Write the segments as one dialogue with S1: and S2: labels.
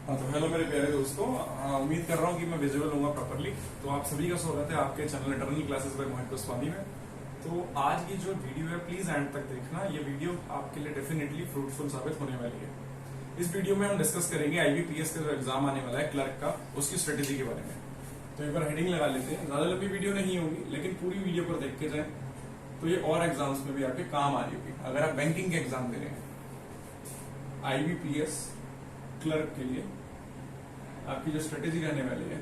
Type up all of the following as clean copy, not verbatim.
S1: हाँ, तो हेलो मेरे प्यारे दोस्तों। उम्मीद कर रहा हूँ कि मैं विजुअल होऊंगा प्रॉपरली। तो आप सभी का स्वागत है आपके चैनल इटर्नल क्लासेस बाय मोहित गोस्वामी में। तो आज की जो वीडियो है प्लीज एंड तक देखना। ये वीडियो आपके लिए डेफिनेटली फ्रूटफुल साबित होने वाली है। इस वीडियो में हम डिस्कस करेंगे आईबीपीएस का जो एग्जाम आने वाला है क्लर्क का, उसकी स्ट्रेटेजी के बारे में। तो एक बार हेडिंग लगा लेते हैं। ज्यादा लंबी वीडियो नहीं होगी, लेकिन पूरी वीडियो पर देख के जाए तो ये और एग्जाम्स में भी आपके काम आ रही होगी। अगर आप बैंकिंग के एग्जाम दे रहे हैं, आईबीपीएस क्लर्क के लिए आपकी जो स्ट्रेटेजी रहने वाली है।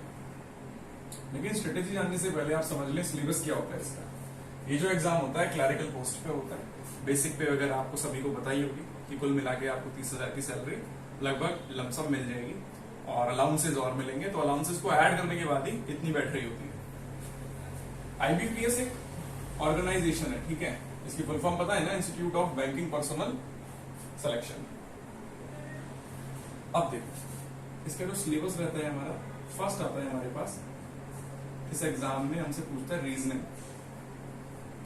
S1: लेकिन स्ट्रेटेजी जानने से पहले आप समझ लें सिलेबस क्या होता है इसका। ये जो एग्जाम होता है क्लरिकल पोस्ट पे होता है। बेसिक पे वगैरह आपको सभी को बताई होगी कि कुल मिला के आपको 30,000 की सैलरी लगभग लमसम मिल जाएगी और अलाउंसेज और मिलेंगे। तो अलाउंसेज को ऐड करने के बाद ही इतनी बैठ रही होती है। आईबीपीएस एक ऑर्गेनाइजेशन है, ठीक है। इसकी फुल फॉर्म पता है ना, institute of banking personal selection. अब देखो इसका जो सिलेबस रहता है हमारा, फर्स्ट आता है हमारे पास इस एग्जाम में हमसे पूछता है रीजनिंग।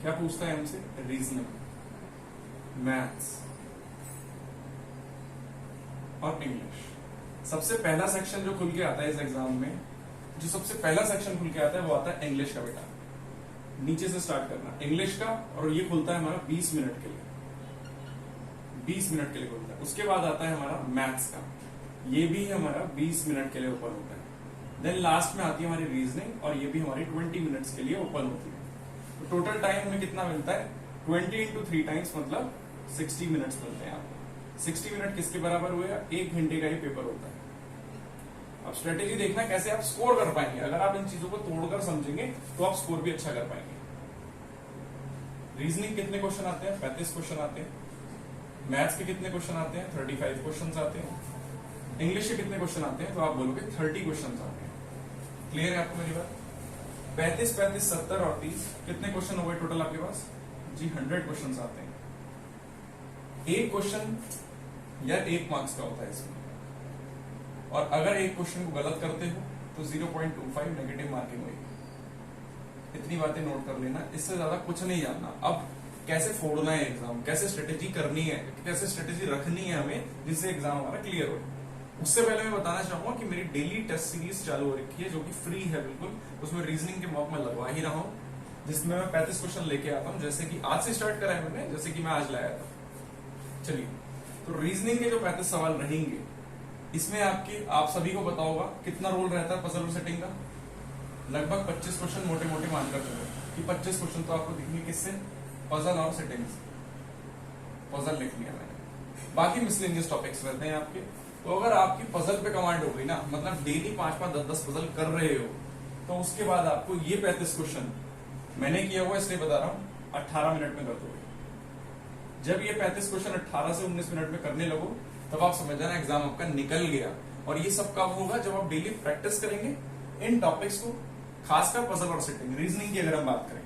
S1: क्या पूछता है हमसे? रीजनिंग, मैथ्स और इंग्लिश। सबसे पहला सेक्शन जो खुल के आता है इस एग्जाम में, जो सबसे पहला सेक्शन खुल के आता है वो आता है इंग्लिश का। बेटा नीचे से स्टार्ट करना इंग्लिश का, और ये खुलता है हमारा 20 मिनट के लिए। 20 मिनट के लिए खुलता है। उसके बाद आता है हमारा मैथ्स का, ये भी हमारा 20 मिनट के लिए ओपन होता है। देन लास्ट में आती है हमारी रीजनिंग, और ये भी हमारी 20 मिनट्स के लिए ओपन होती है। तो टोटल टाइम में कितना मिलता है? 20 इंटू 3 टाइम्स मतलब 60 मिनट्स मिलते हैं आपको। 60 मिनट किसके बराबर हुए? 1 घंटे का ही पेपर होता है। अब स्ट्रेटेजी देखना कैसे आप स्कोर कर पाएंगे। अगर आप इन चीजों को तोड़कर समझेंगे तो आप स्कोर भी अच्छा कर पाएंगे। रीजनिंग कितने क्वेश्चन आते हैं? 35 क्वेश्चन आते हैं। मैथ्स के कितने क्वेश्चन आते हैं? 35 क्वेश्चन आते हैं। इंग्लिश के कितने क्वेश्चन आते हैं? तो आप बोलोगे 30 क्वेश्चन आते हैं। क्लियर है आपको मेरी बात? 35, 35, 70 और 30 कितने क्वेश्चन हो गए टोटल आपके पास? जी 100 क्वेश्चन आते हैं। एक क्वेश्चन या 1 मार्क्स का होता है इसमें, और अगर एक क्वेश्चन को गलत करते हो तो 0.25 नेगेटिव मार्किंग होगी। इतनी बातें नोट कर लेना, इससे ज्यादा कुछ नहीं जानना। अब कैसे फोड़ना है एग्जाम, कैसे स्ट्रेटेजी करनी है, कैसे स्ट्रेटेजी रखनी है हमें जिससे एग्जाम हमारा क्लियर हो। उससे पहले मैं बताना चाहूंगा कि मेरी डेली टेस्ट सीरीज चालू हो रखी है, जो कि फ्री है बिल्कुल। उसमें रीजनिंग के मॉक में लगवा ही रहा हूं, जिसमें मैं 35 क्वेश्चन लेके आता हूं। जैसे कि आज से स्टार्ट करा है मैंने, जैसे कि मैं आज लाया था। चलिए, तो रीजनिंग के जो 35 सवाल रहेंगे, इसमें आप सभी को पता होगा कितना रोल रहता है पजल और सेटिंग का। लगभग 25 क्वेश्चन मोटे मोटे मानकर चलो कि 25 क्वेश्चन तो आपको दिखेंगे किससे? पजल और सेटिंग से। पजल लिख लिया मैंने, बाकी मिसलेनियस टॉपिक्स रहते हैं आपके। तो अगर आपकी पजल पे कमांड हो गई ना, मतलब डेली 5-5, 10-10 पजल कर रहे हो, तो उसके बाद आपको ये 35 क्वेश्चन मैंने किया हुआ इसलिए बता रहा हूं 18 मिनट में कर दोगे। जब ये 35 क्वेश्चन 18 से 19 मिनट में करने लगो, तब आप समझ जाना एग्जाम आपका निकल गया। और ये सब कब होगा? जब आप डेली प्रैक्टिस करेंगे इन टॉपिक्स को, खासकर पजल और सेटिंग। रीजनिंग की अगर हम बात करें,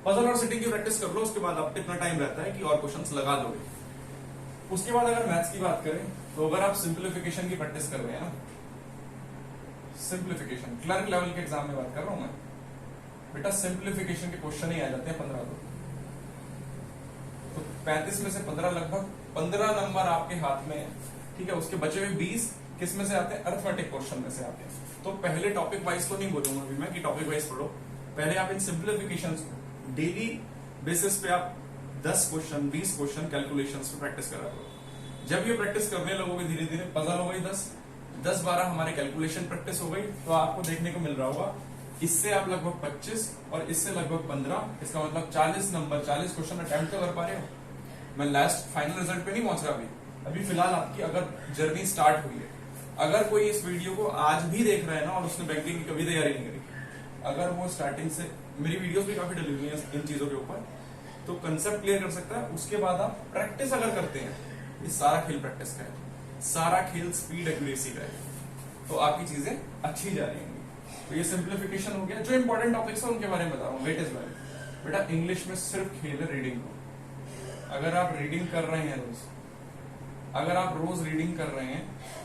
S1: पजल और सेटिंग की प्रैक्टिस कर लो, उसके बाद आपको इतना टाइम रहता है कि और क्वेश्चंस लगा दोगे। उसके बाद अगर मैथ्स की बात करें, तो अगर आप सिंप्लीफिकेशन की प्रैक्टिस कर रहे हैं ना, सिंप्लीफिकेशन क्लर्क लेवल के एग्जाम में बात कर रहा हूं मैं, बेटा सिंप्लीफिकेशन के क्वेश्चन ही आ जाते हैं 15। तो 35 में से 15, लगभग 15 नंबर आपके हाथ में है, ठीक है। उसके बचे हुए 20 किस में से आते हैं? अरिथमेटिक क्वेश्चन में से आते हैं। तो पहले टॉपिक वाइज तो नहीं बोलूंगा अभी मैं कि टॉपिक वाइज पढ़ो। पहले आप इन सिंप्लीफिकेशन को डेली बेसिस पे आप 10 क्वेश्चन, 20 क्वेश्चन कैलकुलेशंस पे प्रैक्टिस करा करो। जब ये प्रैक्टिस करने लगोगे धीरे धीरे, पजल हो गई 10-12 हमारे कैलकुलेशन प्रैक्टिस हो गई, तो आपको देखने को मिल रहा होगा इससे आप लगभग 25 और इससे लगभग 15, इसका मतलब 40 नंबर, 40 क्वेश्चन अटेम्प्ट कर पा रहे हो। मैं लास्ट फाइनल रिजल्ट पे नहीं पहुंच रहा अभी फिलहाल आपकी अगर जर्नी स्टार्ट हुई है। अगर कोई इस वीडियो को आज भी देख रहा है ना, और उसने बैंकिंग की कभी तैयारी नहीं करी, अगर वो स्टार्टिंग से, मेरी वीडियोस भी काफी डली हुई है इन चीजों के ऊपर, तो कंसेप्ट क्लियर कर सकता है। उसके बाद आप प्रैक्टिस अगर करते हैं, ये सारा खेल प्रैक्टिस का है, सारा खेल स्पीड एक्यूरेसी का है, तो आपकी चीजें अच्छी जा रही होंगी। तो ये सिंप्लीफिकेशन हो गया। जो इंपॉर्टेंट टॉपिक्स है उनके बारे में बता रहा हूँ, वेट इज वेल। बेटा इंग्लिश में सिर्फ खेल है रीडिंग को। अगर आप रीडिंग कर रहे हैं रोज, अगर आप रोज रीडिंग कर रहे हैं,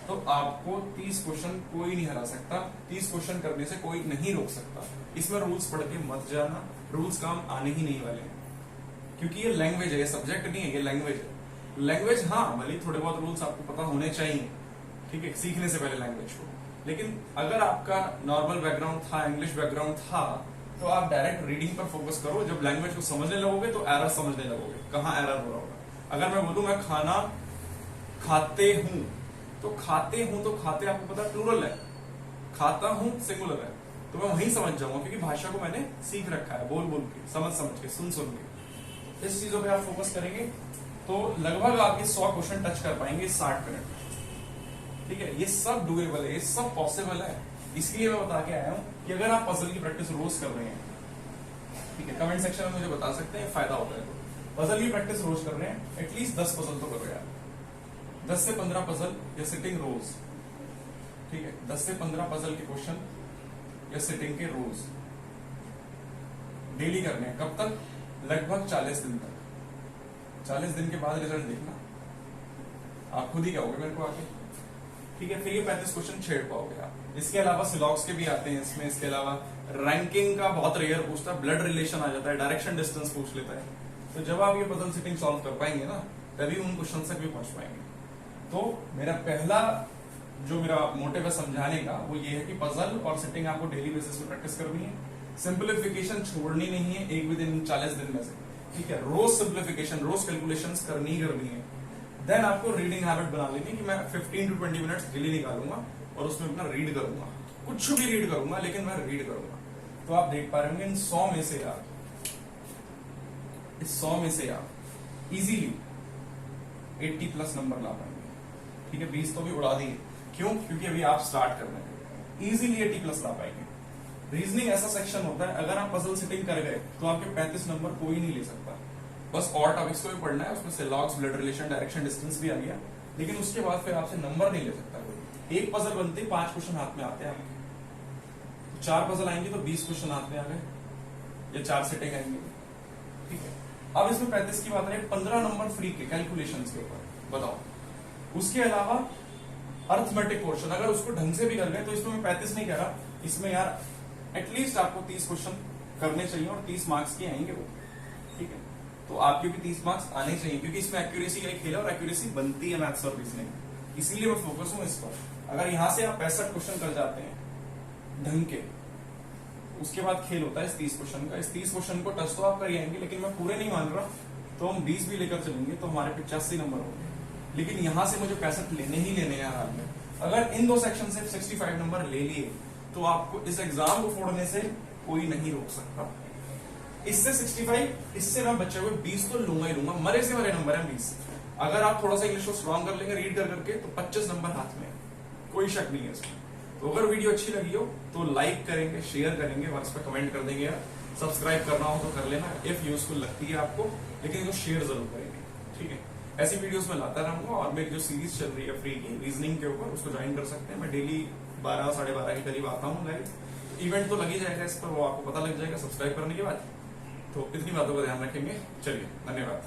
S1: तो आपको 30 क्वेश्चन कोई नहीं हरा सकता। 30 क्वेश्चन करने से कोई नहीं रोक सकता। इसमें रूल्स पढ़ के मत जाना, रूल्स काम आने ही नहीं वाले हैं, क्योंकि ये लैंग्वेज है, ये सब्जेक्ट नहीं है, ये लैंग्वेज है। लैंग्वेज हाँ, भले थोड़े बहुत रूल्स आपको पता होने चाहिए, ठीक है, सीखने से पहले लैंग्वेज को। लेकिन अगर आपका नॉर्मल बैकग्राउंड था, इंग्लिश बैकग्राउंड था, तो आप डायरेक्ट रीडिंग पर फोकस करो। जब लैंग्वेज को समझने लगोगे तो एरर समझने लगोगे, कहाँ एरर हो रहा होगा। अगर मैं बोलूं मैं खाना खाते हूं, तो खाते हूं तो खाते आपको पता प्लूरल है, खाता हूं सिंगुलर है, तो मैं वहीं समझ जाऊंगा क्योंकि भाषा को मैंने सीख रखा है, बोल बोल के, समझ समझ के, सुन सुन के। इस चीजों पे आप फोकस करेंगे तो लगभग आप ये 100 क्वेश्चन टच कर पाएंगे 60 मिनट में। ठीक है, ये सब डूएबल है, ये सब पॉसिबल है। इसलिए मैं बता के आया हूं कि अगर आप पजल की प्रैक्टिस रोज कर रहे हैं, ठीक है, कमेंट सेक्शन में मुझे बता सकते हैं, फायदा होता है। तो पजल की प्रैक्टिस रोज कर रहे हैं, एटलीस्ट 10 पजल तो करो यार, 10 से 15 पजल या सिटिंग रोज। ठीक है, 10 से 15 पजल के क्वेश्चन या सिटिंग के रोज डेली करने हैं। कब तक? लगभग 40 दिन तक। 40 दिन के बाद रिजल्ट देखना, आप खुद ही कहोगे मेरे को आके। ठीक है, फिर ये 35 क्वेश्चन छेड़ पाओगे आप। इसके अलावा सिलॉक्स के भी आते हैं इसमें। इसके अलावा रैंकिंग का बहुत रेयर पूछता है, ब्लड रिलेशन आ जाता है, डायरेक्शन डिस्टेंस पूछ लेता है। तो जब आप ये पजल सिटिंग सॉल्व कर पाएंगे ना, तभी उन क्वेश्चन तक भी पहुंच पाएंगे। तो मेरा पहला जो मेरा मोटिव है समझाने का, वो ये है कि पजल और सिटिंग आपको डेली बेसिस पे प्रैक्टिस करनी है। सिंप्लीफिकेशन छोड़नी नहीं है एक भी दिन 40 दिन में से। ठीक है, रोज सिंप्लीफिकेशन, रोज कैलकुलेशंस करनी ही करनी है। देन आपको रीडिंग हैबिट बना लेनी कि मैं 15 to 20 मिनट्स डेली निकालूंगा और उसमें अपना रीड करूंगा, कुछ भी रीड करूंगा, लेकिन मैं रीड करूंगा। तो आप देख पा रहे होंगे इन 100 में से यार, इस 100 में से आप इजीली 80+ नंबर ला पाएंगे। ठीक है, 20 तो भी उड़ा दिए। क्यों? क्योंकि अभी आप स्टार्ट कर रहे हैं। इजीली 80+ ला पाएंगे। रीजनिंग ऐसा सेक्शन होता है, अगर आप पजल सिटिंग कर गए तो आपके 35 नंबर कोई नहीं ले सकता। बस और टॉपिक्स को भी पढ़ना है, उसमें सिलॉक्स, ब्लड रिलेशन, डायरेक्शन डिस्टेंस भी आ गया, लेकिन उसके बाद फिर आपसे नंबर नहीं ले सकता कोई। एक पजल बनती 5 क्वेश्चन हाथ में आते हैं आपके, 4 पजल आएंगे तो 20 क्वेश्चन हाथ में आ गए, या 4 सिटिंग आएंगे। ठीक है, अब इसमें 35 की बात रहे, 15 नंबर फ्री के कैलकुलेशन के ऊपर बताओ। उसके अलावा अर्थमेटिक पोर्शन अगर उसको ढंग से भी कर गए तो इसमें मैं 35 नहीं कह रहा, इसमें यार एटलीस्ट आपको 30 क्वेश्चन करने चाहिए और 30 मार्क्स के आएंगे वो। ठीक है, तो आपके भी 30 मार्क्स आने चाहिए, क्योंकि इसमें एक्यूरेसी का खेल है और एक्यूरेसी बनती है मैथ्स और रीजनिंग। इसीलिए मैं फोकस हूं इस पर। अगर यहां से आप 65 क्वेश्चन कर जाते हैं ढंग के, उसके बाद खेल होता है इस 30 क्वेश्चन का। इस 30 क्वेश्चन को टच तो आप कर आएंगे, लेकिन मैं पूरे नहीं मान रहा, तो हम 20 भी लेकर चलेंगे तो हमारे 85 नंबर होंगे। लेकिन यहां से मुझे 65 लेने ही लेने हैं हाल में। अगर इन 2 सेक्शन से 65 नंबर ले लिए तो आपको इस एग्जाम को फोड़ने से कोई नहीं रोक सकता। इससे 65, इससे मैं बचे हुए 20 तो लूंगा ही लूंगा, मरे से मरे नंबर है 20। अगर आप थोड़ा सा इंग्लिश को स्ट्रॉन्ग कर लेंगे रीड कर करके, तो 25 नंबर हाथ में, कोई शक नहीं है इसमें। तो अगर वीडियो अच्छी लगी हो तो लाइक करेंगे, शेयर करेंगे और इस पर कमेंट कर देंगे यार। सब्सक्राइब करना हो तो कर लेना इफ यूजफुल लगती है आपको, लेकिन इसको शेयर जरूर करेंगे। ठीक है, ऐसी वीडियोस में लाता रहूंगा। और मेरी जो सीरीज चल रही है फ्री की रीजनिंग के ऊपर, उसको ज्वाइन कर सकते हैं। मैं डेली 12 साढ़े 12 के करीब आता हूँ लाइव। इवेंट तो लग ही जाएगा इस पर, वो आपको पता लग जाएगा सब्सक्राइब करने के बाद। तो इतनी बातों का ध्यान रखेंगे। चलिए, धन्यवाद।